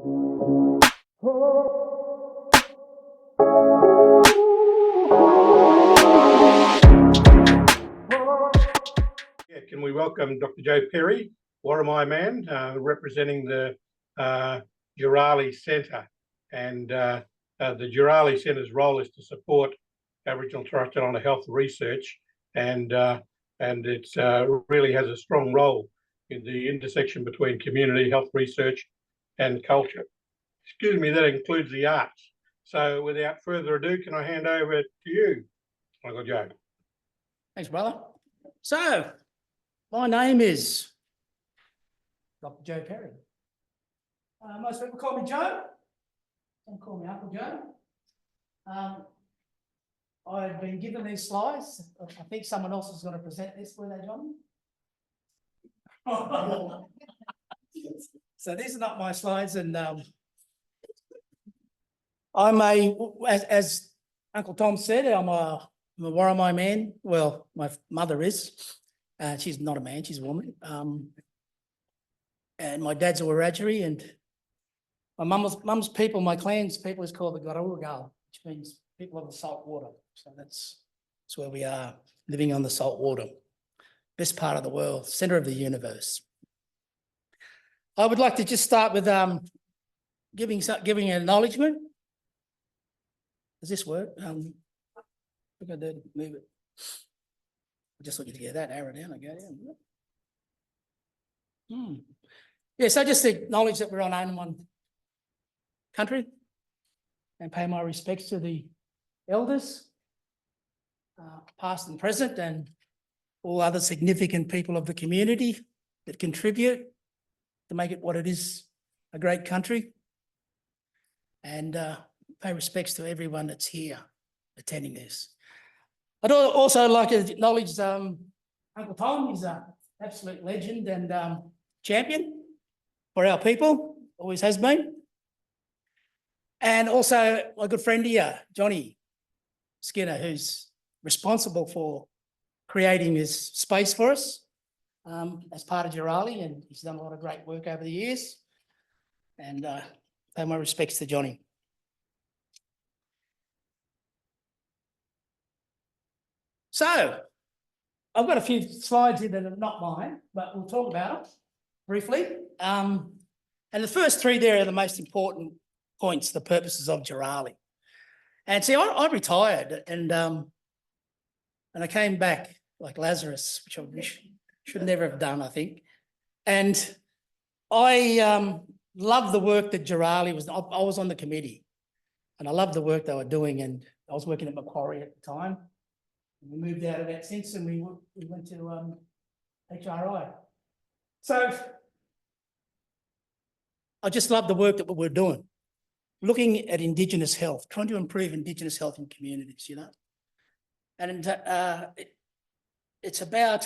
Can we welcome Dr. Joe Perry, Worimi man, representing the Djurali Centre. And the Djurali Centre's role is to support Aboriginal and Torres Strait Islander health research, and it really has a strong role in the intersection between community health research and culture. Excuse me, that includes the arts. So without further ado, can I hand over to you, Uncle Joe? Thanks, brother. So, my name is Dr. Joe Perry. Most people call me Joe. Don't call me Uncle Joe. I've been given these slides. I think someone else is going to present this, were they, John? So these are not my slides, and I'm as Uncle Tom said, I'm a Worimi man. Well, my mother is. She's not a man, she's a woman. And my dad's a Wiradjuri, and my mum's people, my clan's people is called the Djurali, which means people of the salt water. So that's where we are, living on the salt water. Best part of the world, centre of the universe. I would like to just start with giving an acknowledgement. Does this work? Look at that, move it. I just want you to get that arrow down. I go down. Yes, I just acknowledge that we're on only one country and pay my respects to the elders, past and present, and all other significant people of the community that contribute to make it what it is, a great country. And pay respects to everyone that's here attending this. I'd also like to acknowledge Uncle Tom. He's an absolute legend and champion for our people, always has been. And also my good friend here, Johnny Skinner, who's responsible for creating this space for us as part of Djurali, and he's done a lot of great work over the years. And pay my respects to Johnny. So, I've got a few slides here that are not mine, but we'll talk about them briefly. And the first three there are the most important points, the purposes of Djurali. And see, I retired and I came back like Lazarus, which I should never have done, I think. And I loved the work that Djurali was. I was on the committee, and I loved the work they were doing. And I was working at Macquarie at the time. We moved out of that since, and we went to HRI. So I just love the work that we're doing, looking at Indigenous health, trying to improve Indigenous health in communities, you know. And it's about,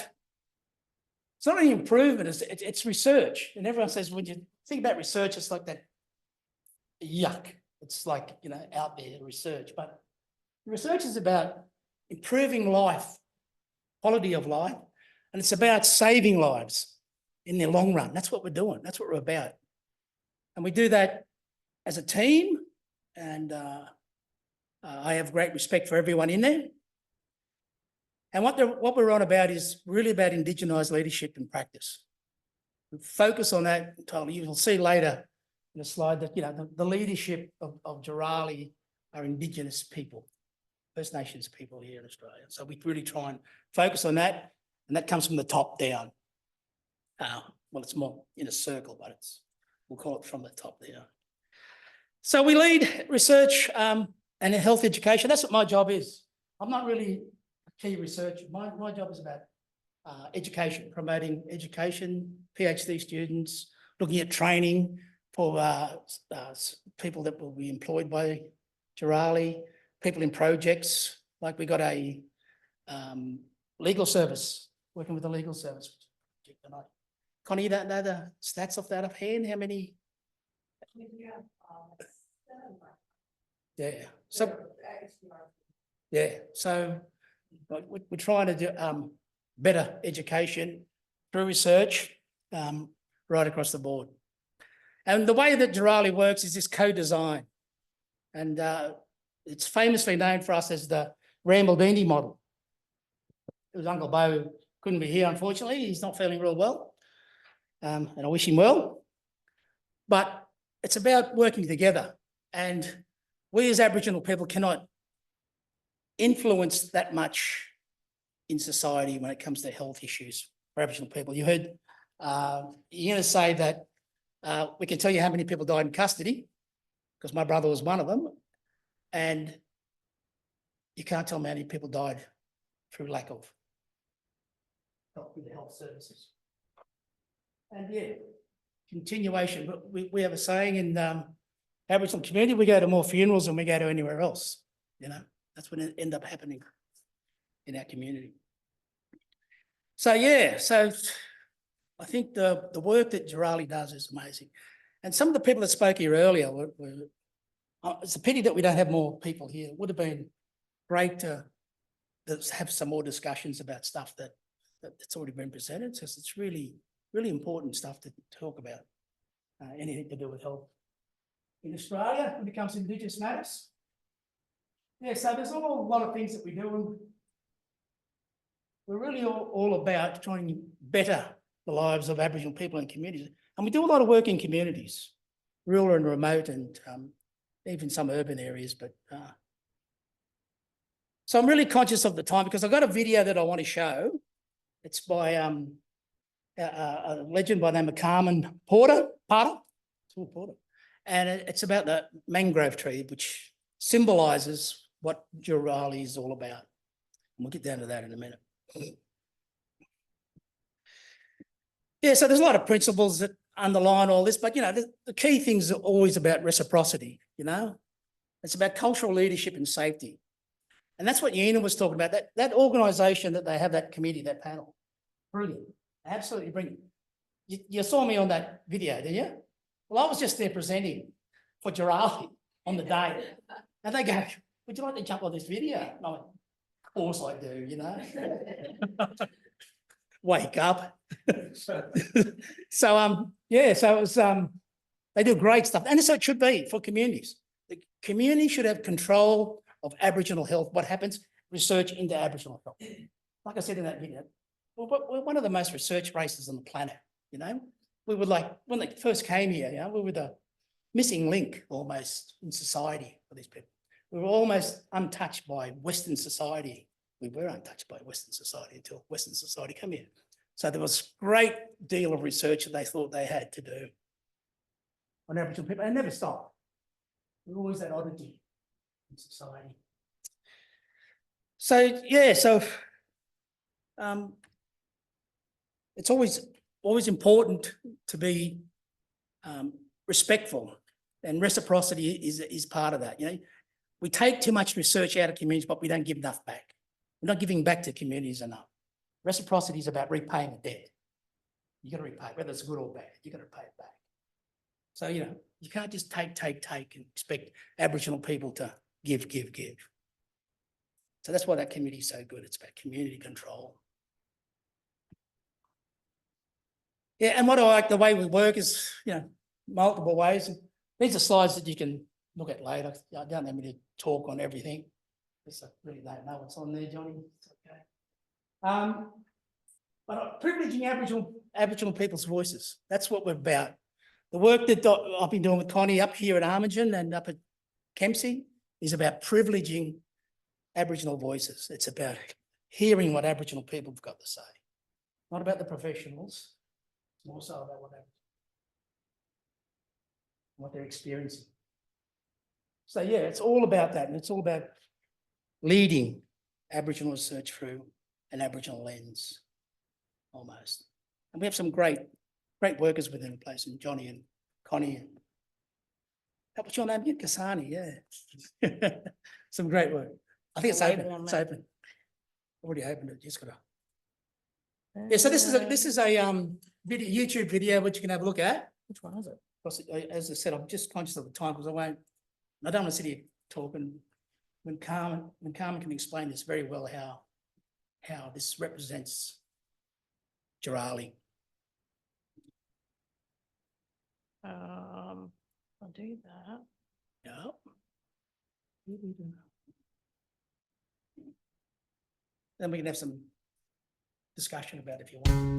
it's not only improvement, it's research. And everyone says, when you think about research, it's like that yuck. It's like, you know, out there, research. But research is about improving life, quality of life, and it's about saving lives in the long run. That's what we're doing. That's what we're about. And we do that as a team, and I have great respect for everyone in there. And what we're on about is really about Indigenised leadership and practice. We focus on that entirely. You will see later in the slide that, you know, the leadership of Djurali are Indigenous people. First Nations people here in Australia. So we really try and focus on that, and that comes from the top down. Well, it's more in a circle, but we'll call it from the top down. So we lead research and health education. That's what my job is. I'm not really a key researcher. My job is about education, promoting education, PhD students, looking at training for people that will be employed by Djurali, people in projects, like we got a legal service, working with the legal service. Connie, you don't know the stats off that offhand? How many? Yeah. So, yeah. So we're trying to do better education through research right across the board. And the way that Djurali works is this co-design. And it's famously known for us as the Rambaldini model. It was Uncle Bo who couldn't be here, unfortunately. He's not feeling real well. And I wish him well. But it's about working together. And we as Aboriginal people cannot influence that much in society when it comes to health issues for Aboriginal people. You heard you're going to say that we can tell you how many people died in custody, because my brother was one of them, and you can't tell me how many people died through lack of help with the health services. And yeah, continuation. But we have a saying in Aboriginal community, we go to more funerals than we go to anywhere else. You know, that's what end up happening in our community. So yeah, so I think the work that Djurali does is amazing. And some of the people that spoke here earlier it's a pity that we don't have more people here. It would have been great to have some more discussions about stuff that's already been presented, because it's really, really important stuff to talk about. Anything to do with health in Australia when it comes to Indigenous matters. Yeah, so there's a lot of things that we do, and we're really all about trying to better the lives of Aboriginal people and communities. And we do a lot of work in communities, rural and remote, and even some urban areas. But so I'm really conscious of the time, because I've got a video that I want to show. It's by a legend by the name of Carmen Porter, and it's about the mangrove tree, which symbolises what Djurali is all about. And we'll get down to that in a minute. Yeah, so there's a lot of principles that underline all this, but, you know, the key things are always about reciprocity, you know? It's about cultural leadership and safety. And that's what Yena was talking about, that organisation that they have, that committee, that panel. Brilliant, absolutely brilliant. You saw me on that video, didn't you? Well, I was just there presenting for Djurali on the day. And they go, would you like to jump on this video? And I went, of course I do, you know? Wake up. So yeah, so it was they do great stuff, and so it should be for communities. The community should have control of Aboriginal health. What happens? Research into Aboriginal health. Like I said in that video, we're one of the most researched races on the planet. You know, we were like, when they first came here, you know, we were the missing link almost in society for these people. We were almost untouched by Western society. We were untouched by Western society until Western society came here. So there was a great deal of research that they thought they had to do on Aboriginal people, and it never stopped. There's always that oddity in society. So yeah, so it's always important to be respectful, and reciprocity is part of that. You know, we take too much research out of communities, but we don't give enough back. We're not giving back to communities enough. Reciprocity is about repaying a debt. You got to repay, whether it's good or bad, you got to pay it back. So, you know, you can't just take and expect Aboriginal people to give. So that's why that committee is so good. It's about community control. Yeah, and what I like the way we work is, you know, multiple ways. These are slides that you can look at later. I don't have me to talk on everything. I really don't know what's on there, Johnny. It's okay. But privileging Aboriginal people's voices. That's what we're about. The work that I've been doing with Connie up here at Armagin and up at Kempsey is about privileging Aboriginal voices. It's about hearing what Aboriginal people have got to say. Not about the professionals. It's more so about what they're experiencing. So yeah, it's all about that, and it's all about leading Aboriginal research through an Aboriginal lens, almost. And we have some great workers within the place, and Johnny and Connie. And what's your name again? Kasani, yeah. Some great work. I think it's open. It's open. Already opened it. Just gotta. Yeah. So this is a YouTube video which you can have a look at. Which one is it? Because as I said, I'm just conscious of the time because I don't want to sit here talking. When Carmen can explain this very well, how this represents Djurali. I'll do that. Yeah. Then we can have some discussion about it if you want.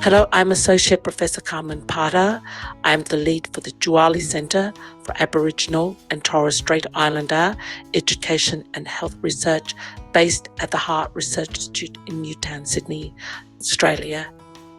Hello, I'm Associate Professor Carmen Parra. I'm the lead for the Djurali Centre for Aboriginal and Torres Strait Islander Education and Health Research based at the Heart Research Institute in Newtown, Sydney, Australia.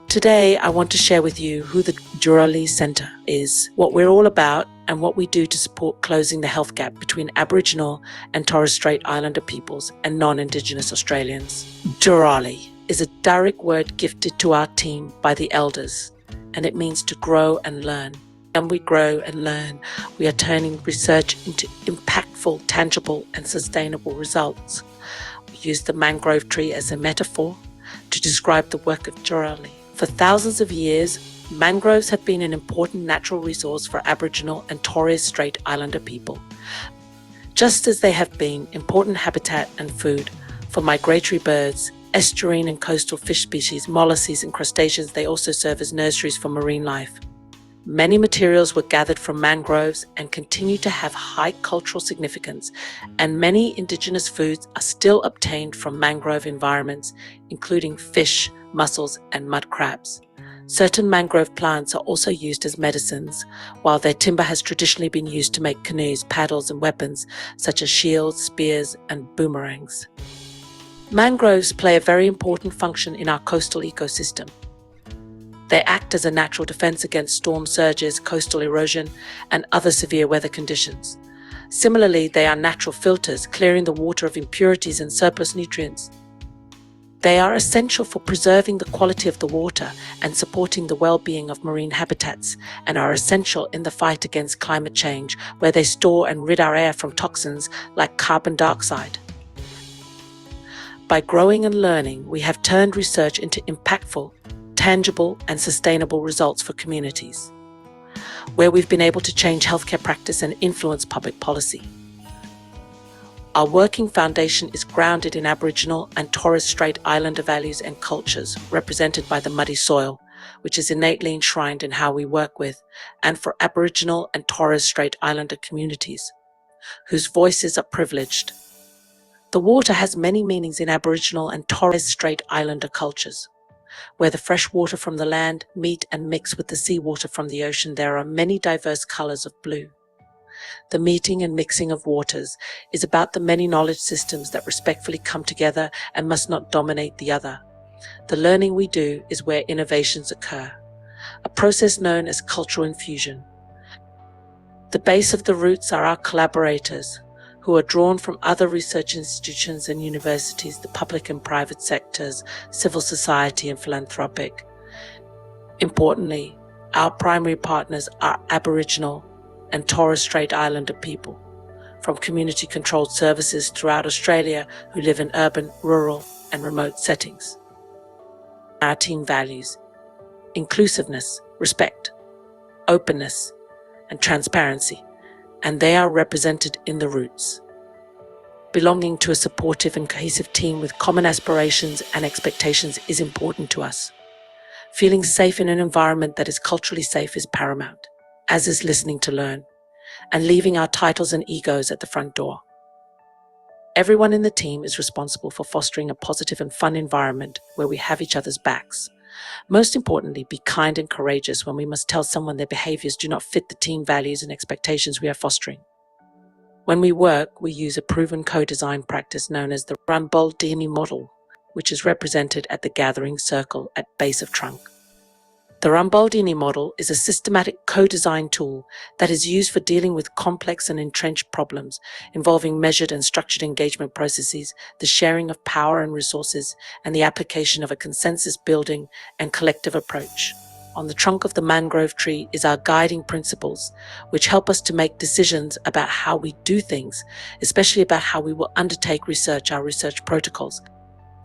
Today, I want to share with you who the Djurali Centre is, what we're all about, and what we do to support closing the health gap between Aboriginal and Torres Strait Islander peoples and non-Indigenous Australians. Djurali is a Darug word gifted to our team by the elders, and it means to grow and learn. And we grow and learn, we are turning research into impactful, tangible, and sustainable results. We use the mangrove tree as a metaphor to describe the work of Djurali. For thousands of years, mangroves have been an important natural resource for Aboriginal and Torres Strait Islander people, just as they have been important habitat and food for migratory birds, estuarine and coastal fish species, molluscs and crustaceans. They also serve as nurseries for marine life. Many materials were gathered from mangroves and continue to have high cultural significance, and many Indigenous foods are still obtained from mangrove environments, including fish, mussels, and mud crabs. Certain mangrove plants are also used as medicines, while their timber has traditionally been used to make canoes, paddles, and weapons such as shields, spears, and boomerangs. Mangroves play a very important function in our coastal ecosystem. They act as a natural defense against storm surges, coastal erosion, and other severe weather conditions. Similarly, they are natural filters, clearing the water of impurities and surplus nutrients. They are essential for preserving the quality of the water and supporting the well-being of marine habitats, and are essential in the fight against climate change, where they store and rid our air from toxins like carbon dioxide. By growing and learning, we have turned research into impactful, tangible, and sustainable results for communities, where we've been able to change healthcare practice and influence public policy. Our working foundation is grounded in Aboriginal and Torres Strait Islander values and cultures, represented by the muddy soil, which is innately enshrined in how we work with and for Aboriginal and Torres Strait Islander communities, whose voices are privileged. The water has many meanings in Aboriginal and Torres Strait Islander cultures. Where the fresh water from the land meet and mix with the seawater from the ocean, there are many diverse colors of blue. The meeting and mixing of waters is about the many knowledge systems that respectfully come together and must not dominate the other. The learning we do is where innovations occur, a process known as cultural infusion. The base of the roots are our collaborators, who are drawn from other research institutions and universities, the public and private sectors, civil society and philanthropic. Importantly, our primary partners are Aboriginal and Torres Strait Islander people, from community-controlled services throughout Australia who live in urban, rural and remote settings. Our team values inclusiveness, respect, openness and transparency, and they are represented in the roots. Belonging to a supportive and cohesive team with common aspirations and expectations is important to us. Feeling safe in an environment that is culturally safe is paramount, as is listening to learn, and leaving our titles and egos at the front door. Everyone in the team is responsible for fostering a positive and fun environment where we have each other's backs. Most importantly, be kind and courageous when we must tell someone their behaviors do not fit the team values and expectations we are fostering. When we work, we use a proven co-design practice known as the Rumbaldini model, which is represented at the gathering circle at base of trunk. The Rumbaldini model is a systematic co-design tool that is used for dealing with complex and entrenched problems involving measured and structured engagement processes, the sharing of power and resources, and the application of a consensus-building and collective approach. On the trunk of the mangrove tree is our guiding principles, which help us to make decisions about how we do things, especially about how we will undertake research, our research protocols.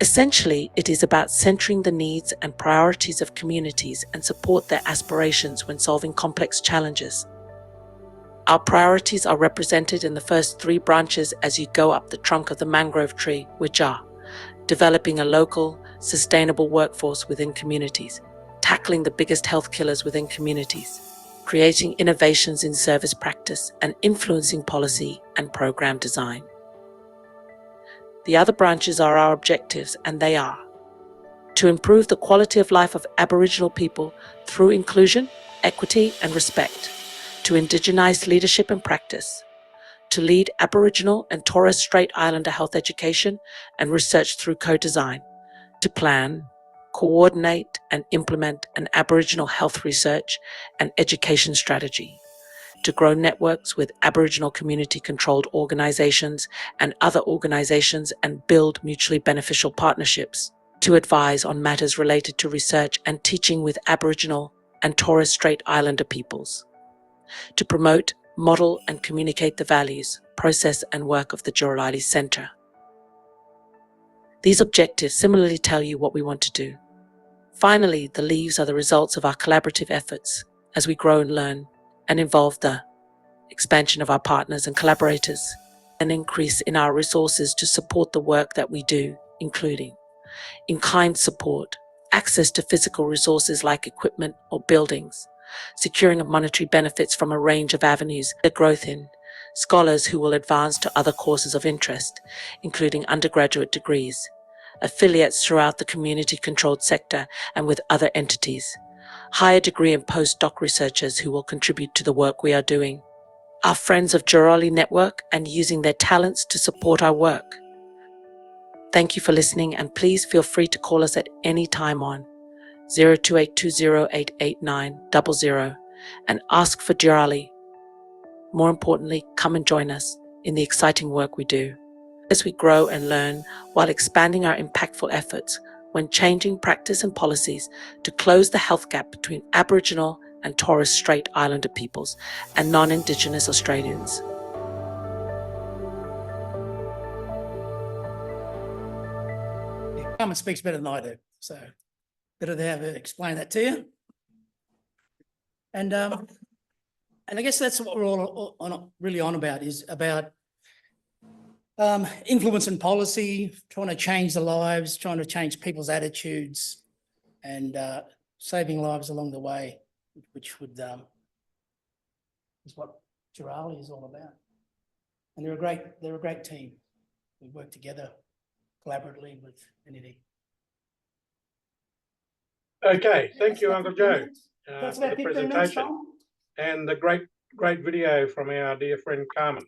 Essentially, it is about centering the needs and priorities of communities and support their aspirations when solving complex challenges. Our priorities are represented in the first 3 branches as you go up the trunk of the mangrove tree, which are developing a local, sustainable workforce within communities, tackling the biggest health killers within communities, creating innovations in service practice, and influencing policy and program design. The other branches are our objectives, and they are to improve the quality of life of Aboriginal people through inclusion, equity, and respect, to indigenize leadership and practice, to lead Aboriginal and Torres Strait Islander health education and research through co-design, to plan, coordinate, and implement an Aboriginal health research and education strategy, to grow networks with Aboriginal community-controlled organisations and other organisations and build mutually beneficial partnerships, to advise on matters related to research and teaching with Aboriginal and Torres Strait Islander peoples, to promote, model and communicate the values, process and work of the Djurali Centre. These objectives similarly tell you what we want to do. Finally, the leaves are the results of our collaborative efforts as we grow and learn and involve the expansion of our partners and collaborators, an increase in our resources to support the work that we do, including in-kind support, access to physical resources like equipment or buildings, securing of monetary benefits from a range of avenues, the growth in scholars who will advance to other courses of interest, including undergraduate degrees, affiliates throughout the community-controlled sector and with other entities, higher degree and postdoc researchers who will contribute to the work we are doing, our friends of Djurali Network and using their talents to support our work. Thank you for listening, and please feel free to call us at any time on 02820888900 and ask for Djurali. More importantly, come and join us in the exciting work we do as we grow and learn while expanding our impactful efforts when changing practice and policies to close the health gap between Aboriginal and Torres Strait Islander peoples and non-Indigenous Australians. Carmen speaks better than I do, so better to have her explain that to you. And I guess that's what we're all really on about, is about influence and policy, trying to change the lives, trying to change people's attitudes, and saving lives along the way, which would is what Djurali is all about. And they're a great team. We work together collaboratively with anything. Okay, thank you, Uncle Joe, That's for about the 15 minutes, presentation Tom. and the great video from our dear friend Carmen.